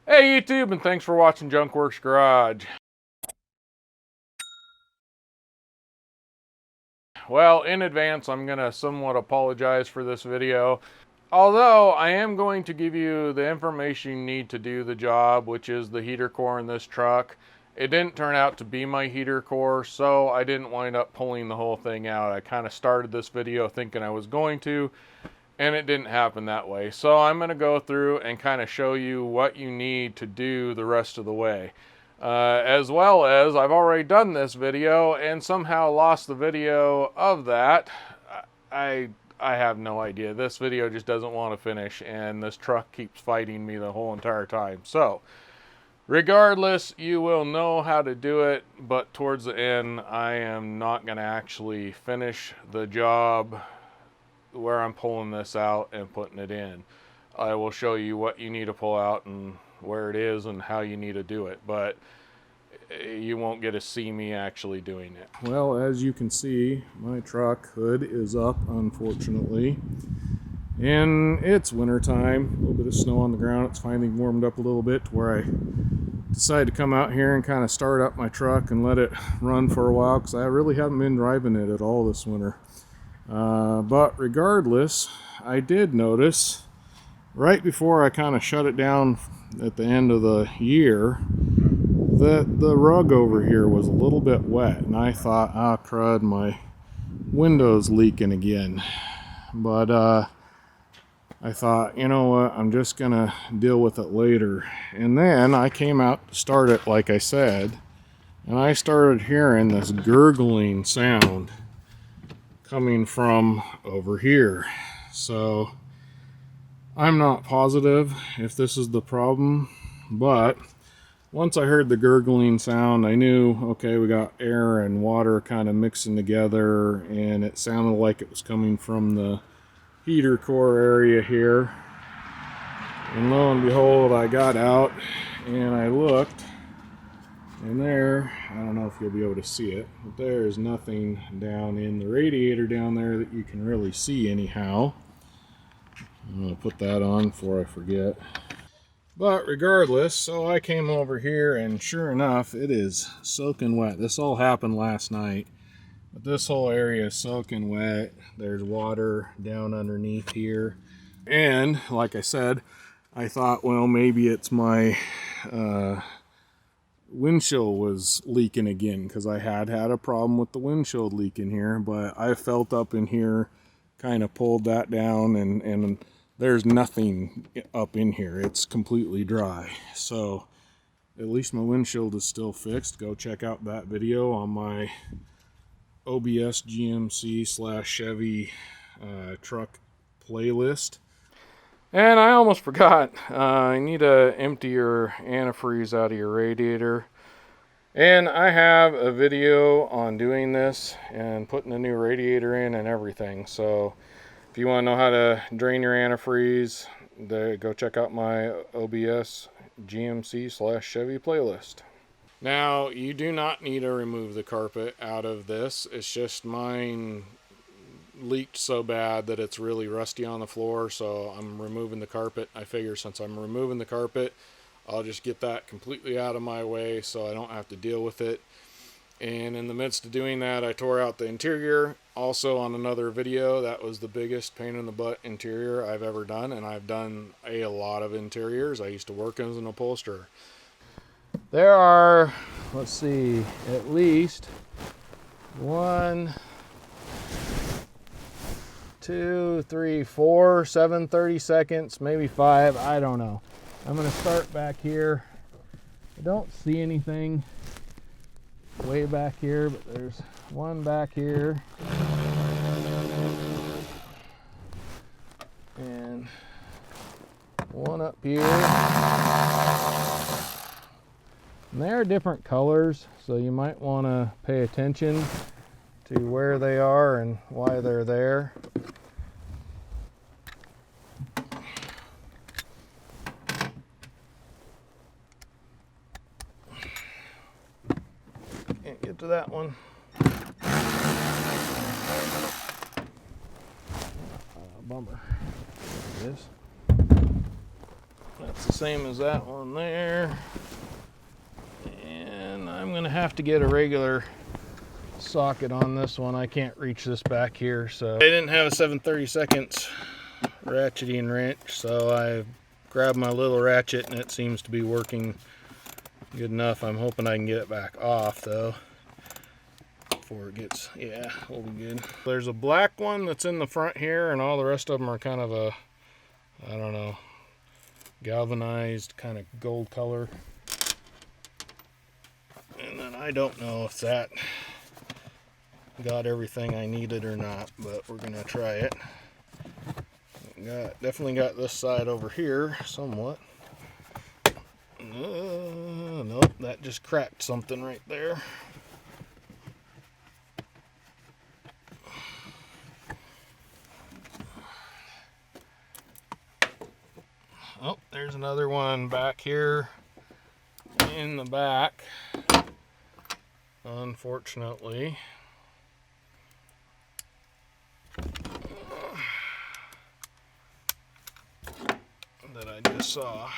Hey YouTube, and thanks for watching Junkworks Garage. Well, in advance, I'm going to somewhat apologize for this video. Although, I am going to give you the information you need to do the job, which is the heater core in this truck. It didn't turn out to be my heater core, so I didn't wind up pulling the whole thing out. I kind of started this video thinking I was going to, and it didn't happen that way. So I'm going to go through and kind of show you what you need to do the rest of the way. As well as I've already done this video and somehow lost the video of that. I have no idea. This video just doesn't want to finish, and this truck keeps fighting me the whole entire time. So regardless, you will know how to do it, but towards the end I am not going to actually finish the job where I'm pulling this out and putting it in. I will show you what you need to pull out and where it is and how you need to do it, but you won't get to see me actually doing it. Well, as you can see, my truck hood is up, unfortunately, and it's winter time. A little bit of snow on the ground. It's finally warmed up a little bit to where I decided to come out here and kind of start up my truck and let it run for a while, because I really haven't been driving it at all this winter. But regardless, I did notice right before I kind of shut it down at the end of the year that the rug over here was a little bit wet, and I thought, ah, crud, my window's leaking again. But I thought, you know what, I'm just gonna deal with it later. And then I came out to start it, like I said, and I started hearing this gurgling sound coming from over here. So I'm not positive if this is the problem, but once I heard the gurgling sound, I knew, okay, we got air and water kind of mixing together, and it sounded like it was coming from the heater core area here. And lo and behold, I got out and I looked, and there, I don't know if you'll be able to see it, but there is nothing down in the radiator down there that you can really see anyhow. I'm going to put that on before I forget. But regardless, so I came over here, and sure enough, it is soaking wet. This all happened last night, but this whole area is soaking wet. There's water down underneath here. And like I said, I thought, well, maybe it's my windshield was leaking again, because I had a problem with the windshield leaking here. But I felt up in here, kind of pulled that down, and there's nothing up in here. It's completely dry. So at least my windshield is still fixed. Go check out that video on my OBS GMC / Chevy truck playlist. And I almost forgot, you need to empty your antifreeze out of your radiator. And I have a video on doing this and putting a new radiator in and everything. So if you want to know how to drain your antifreeze, go check out my OBS GMC / Chevy playlist. Now, you do not need to remove the carpet out of this. It's just mine leaked so bad that it's really rusty on the floor, so I'm removing the carpet. I figure since I'm removing the carpet, I'll just get that completely out of my way so I don't have to deal with it. And in the midst of doing that, I tore out the interior. Also on another video, that was the biggest pain in the butt interior I've ever done, and I've done a lot of interiors. I used to work as an upholsterer. There are, let's see, at least 1, 2, 3, 4, 7 30-seconds, maybe 5, I don't know. I'm going to start back here. I don't see anything way back here, but there's one back here. And one up here. And they are different colors, so you might want to pay attention to where they are and why they're there. Can't get to that one. Bummer. There it is. Let's the same as that one there. And I'm gonna have to get a regular socket on this one. I can't reach this back here, so I didn't have a 7/32 ratcheting wrench, so I grabbed my little ratchet and it seems to be working good enough. I'm hoping I can get it back off though before it gets, yeah, we'll be good. There's a black one that's in the front here, and all the rest of them are kind of a, I don't know, galvanized kind of gold color. And then I don't know if that got everything I needed or not, but we're gonna try it. Definitely got this side over here somewhat. Nope, that just cracked something right there. Oh, there's another one back here in the back, unfortunately. That I just saw.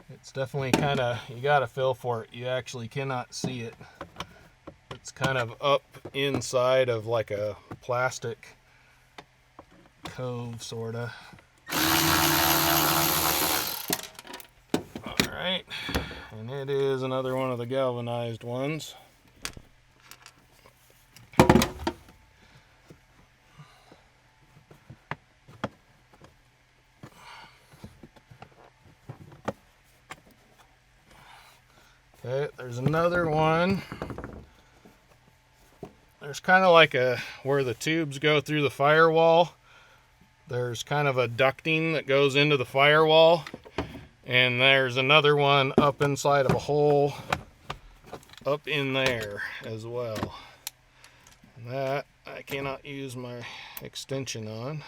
It's definitely kind of, you gotta feel for it. You actually cannot see it. It's kind of up inside of like a plastic cove, sorta. Alright, and it is another one of the galvanized ones. Okay, there's another one. There's kind of like a, where the tubes go through the firewall, there's kind of a ducting that goes into the firewall, and there's another one up inside of a hole up in there as well. That I cannot use my extension on.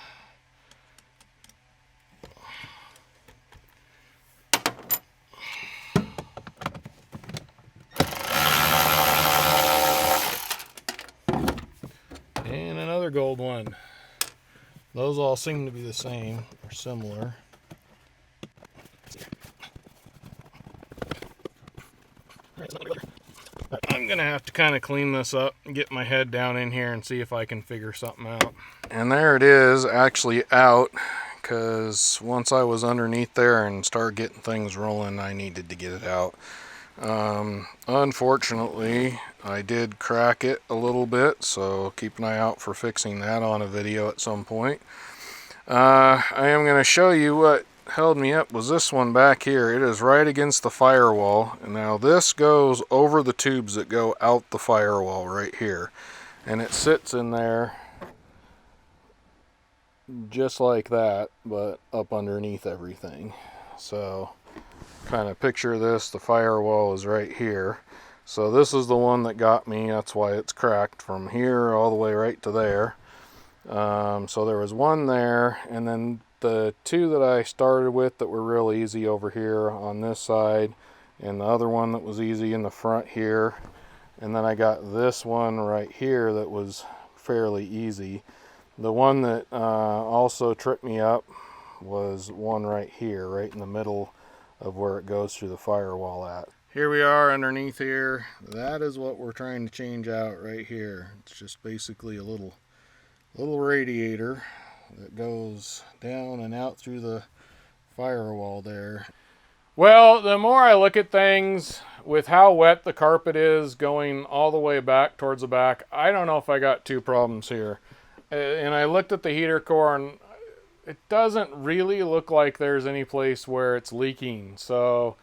And another gold one. Those all seem to be the same or similar. I'm gonna have to kind of clean this up and get my head down in here and see if I can figure something out. And there it is, actually out, because once I was underneath there and started getting things rolling, I needed to get it out. Unfortunately, I did crack it a little bit, so keep an eye out for fixing that on a video at some point. I am going to show you what held me up was this one back here. It is right against the firewall, and now this goes over the tubes that go out the firewall right here, and it sits in there just like that, but up underneath everything. So kind of picture this, the firewall is right here, so this is the one that got me. That's why it's cracked from here all the way right to there. So there was one there, and then the two that I started with that were real easy over here on this side, and the other one that was easy in the front here, and then I got this one right here that was fairly easy. The one that also tripped me up was one right here, right in the middle of where it goes through the firewall at. Here we are underneath here. That is what we're trying to change out right here. It's just basically a little radiator that goes down and out through the firewall there. Well, the more I look at things, with how wet the carpet is going all the way back towards the back, I don't know if I got two problems here. And I looked at the heater core, and it doesn't really look like there's any place where it's leaking, so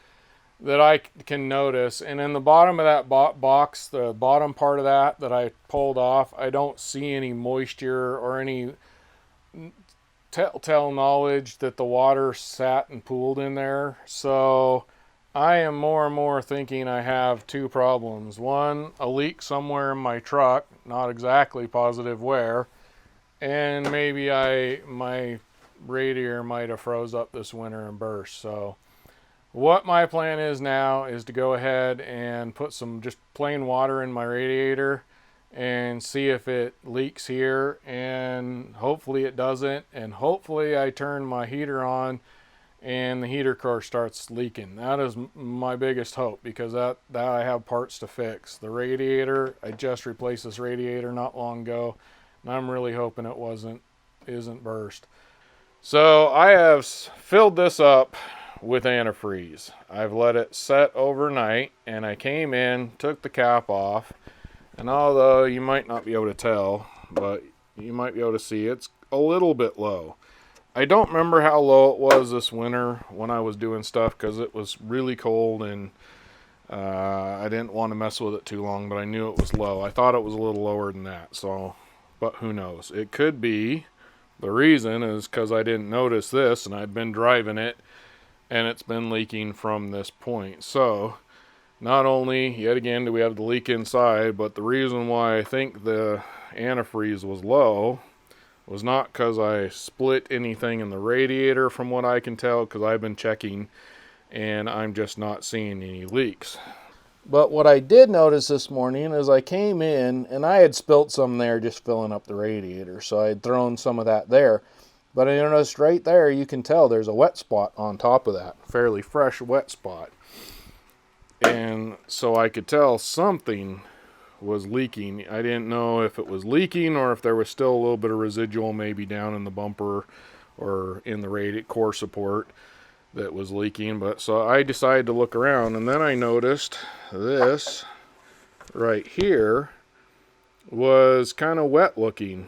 that I can notice. And in the bottom of that box, the bottom part of that I pulled off, I don't see any moisture or any telltale knowledge that the water sat and pooled in there. So I am more and more thinking I have two problems. One, a leak somewhere in my truck, not exactly positive where, and maybe my radiator might have froze up this winter and burst. So what my plan is now is to go ahead and put some just plain water in my radiator and see if it leaks here, and hopefully it doesn't, and hopefully I turn my heater on and the heater core starts leaking. That is my biggest hope, because that I have parts to fix. The radiator, I just replaced this radiator not long ago, and I'm really hoping it isn't burst. So I have filled this up with antifreeze. I've let it set overnight, and I came in, took the cap off, and although you might not be able to tell, but you might be able to see it's a little bit low. I don't remember how low it was this winter when I was doing stuff, because it was really cold, and I didn't want to mess with it too long, but I knew it was low. I thought it was a little lower than that, so, but who knows. It could be, the reason is because I didn't notice this, and I've been driving it, and it's been leaking from this point. So, not only, yet again, do we have the leak inside, but the reason why I think the antifreeze was low was not because I split anything in the radiator, from what I can tell, because I've been checking and I'm just not seeing any leaks. But what I did notice this morning is I came in and I had spilt some there just filling up the radiator, so I had thrown some of that there. But I noticed right there, you can tell there's a wet spot on top of that, fairly fresh wet spot. And so I could tell something was leaking. I didn't know if it was leaking or if there was still a little bit of residual maybe down in the bumper or in the radiator core support that was leaking. But so I decided to look around, and then I noticed this right here was kind of wet looking.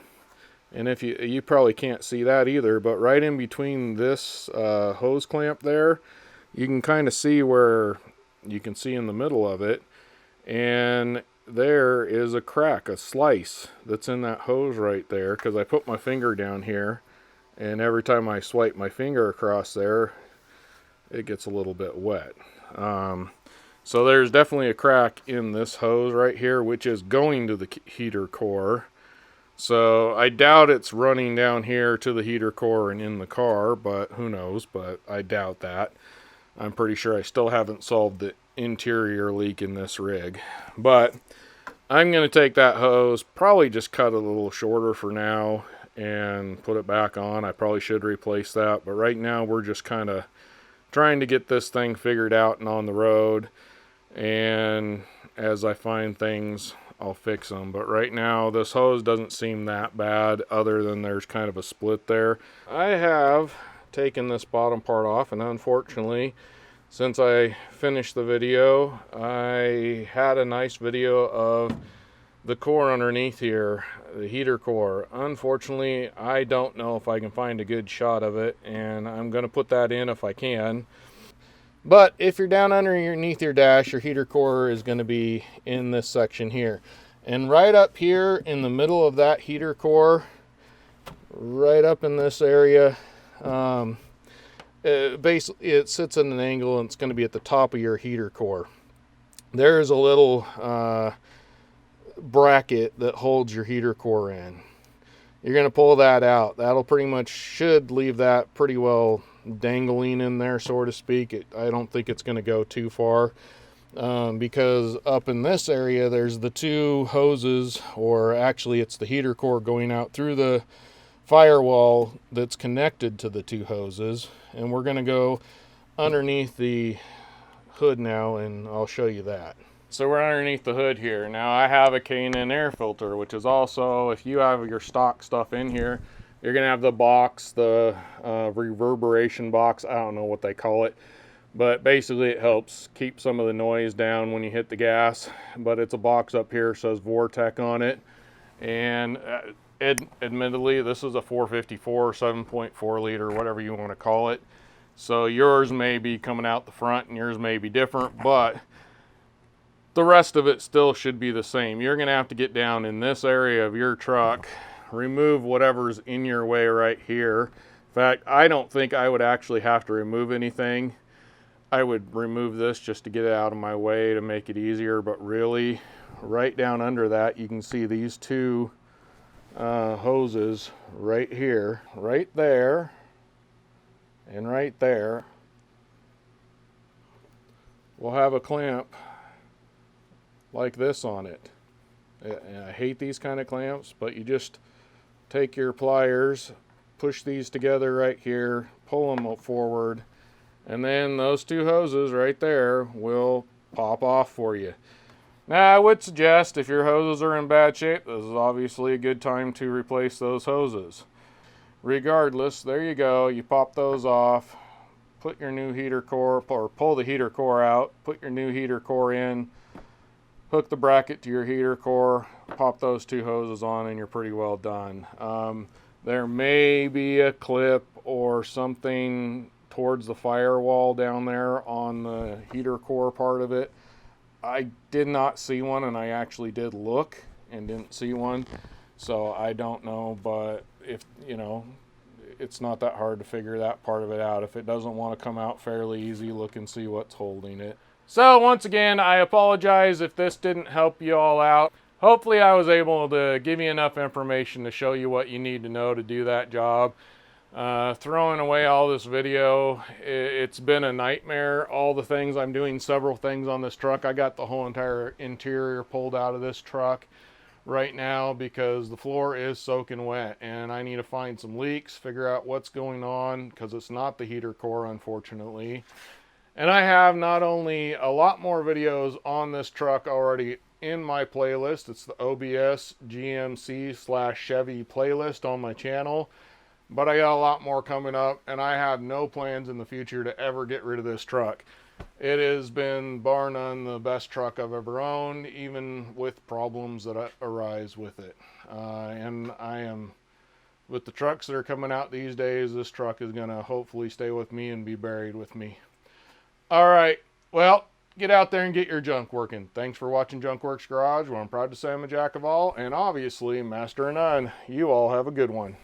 And if you probably can't see that either, but right in between this hose clamp there, you can kind of see where you can see in the middle of it, and there is a crack, a slice that's in that hose right there, because I put my finger down here, and every time I swipe my finger across there, it gets a little bit wet. So there's definitely a crack in this hose right here, which is going to the heater core. So I doubt it's running down here to the heater core and in the car, but who knows, but I doubt that. I'm pretty sure I still haven't solved the interior leak in this rig. But I'm going to take that hose, probably just cut it a little shorter for now and put it back on. I probably should replace that, but right now we're just kind of trying to get this thing figured out and on the road. And as I find things, I'll fix them. But right now this hose doesn't seem that bad, other than there's kind of a split there. I have taken this bottom part off, and unfortunately, since I finished the video, I had a nice video of the core underneath here, the heater core. Unfortunately, I don't know if I can find a good shot of it, and I'm going to put that in if I can. But if you're down underneath your dash, your heater core is going to be in this section here. And right up here in the middle of that heater core, right up in this area, basically it sits at an angle, and it's going to be at the top of your heater core. There's a little bracket that holds your heater core in. You're going to pull that out. That'll pretty much should leave that pretty well dangling in there, so to speak. I don't think it's going to go too far, because up in this area there's the two hoses, or actually it's the heater core going out through the firewall that's connected to the two hoses, and we're going to go underneath the hood now, and I'll show you that. So we're underneath the hood here. Now I have a K&N air filter, which is also, if you have your stock stuff in here, you're going to have the box, the reverberation box, I don't know what they call it, but basically it helps keep some of the noise down when you hit the gas. But it's a box up here, says Vortec on it, and admittedly this is a 454 7.4 liter, whatever you want to call it, so yours may be coming out the front and yours may be different, but the rest of it still should be the same. You're going to have to get down in this area of your truck, remove whatever's in your way right here. In fact, I don't think I would actually have to remove anything. I would remove this just to get it out of my way to make it easier, but really right down under that you can see these two hoses right here, right there, and right there. We'll have a clamp like this on it, I hate these kind of clamps, but you just take your pliers, push these together right here, pull them forward, and then those two hoses right there will pop off for you. Now, I would suggest if your hoses are in bad shape, this is obviously a good time to replace those hoses. Regardless, there you go. You pop those off, put your new heater core, or pull the heater core out, put your new heater core in, hook the bracket to your heater core, pop those two hoses on, and you're pretty well done. There may be a clip or something towards the firewall down there on the heater core part of it. I did not see one, and I actually did look and didn't see one, so I don't know. But if you know, it's not that hard to figure that part of it out. If it doesn't want to come out fairly easy, look and see what's holding it. So once again, I apologize if this didn't help you all out. Hopefully I was able to give you enough information to show you what you need to know to do that job. Throwing away all this video, it's been a nightmare. All the things, I'm doing several things on this truck. I got the whole entire interior pulled out of this truck right now because the floor is soaking wet, and I need to find some leaks, figure out what's going on, because it's not the heater core, unfortunately. And I have not only a lot more videos on this truck already in my playlist, it's the OBS GMC / Chevy playlist on my channel, but I got a lot more coming up, and I have no plans in the future to ever get rid of this truck. It has been, bar none, the best truck I've ever owned, even with problems that arise with it. And I am, with the trucks that are coming out these days, this truck is going to hopefully stay with me and be buried with me. All right, well, get out there and get your junk working. Thanks for watching Junk Works Garage, where I'm proud to say I'm a jack of all, and obviously master of none. You all have a good one.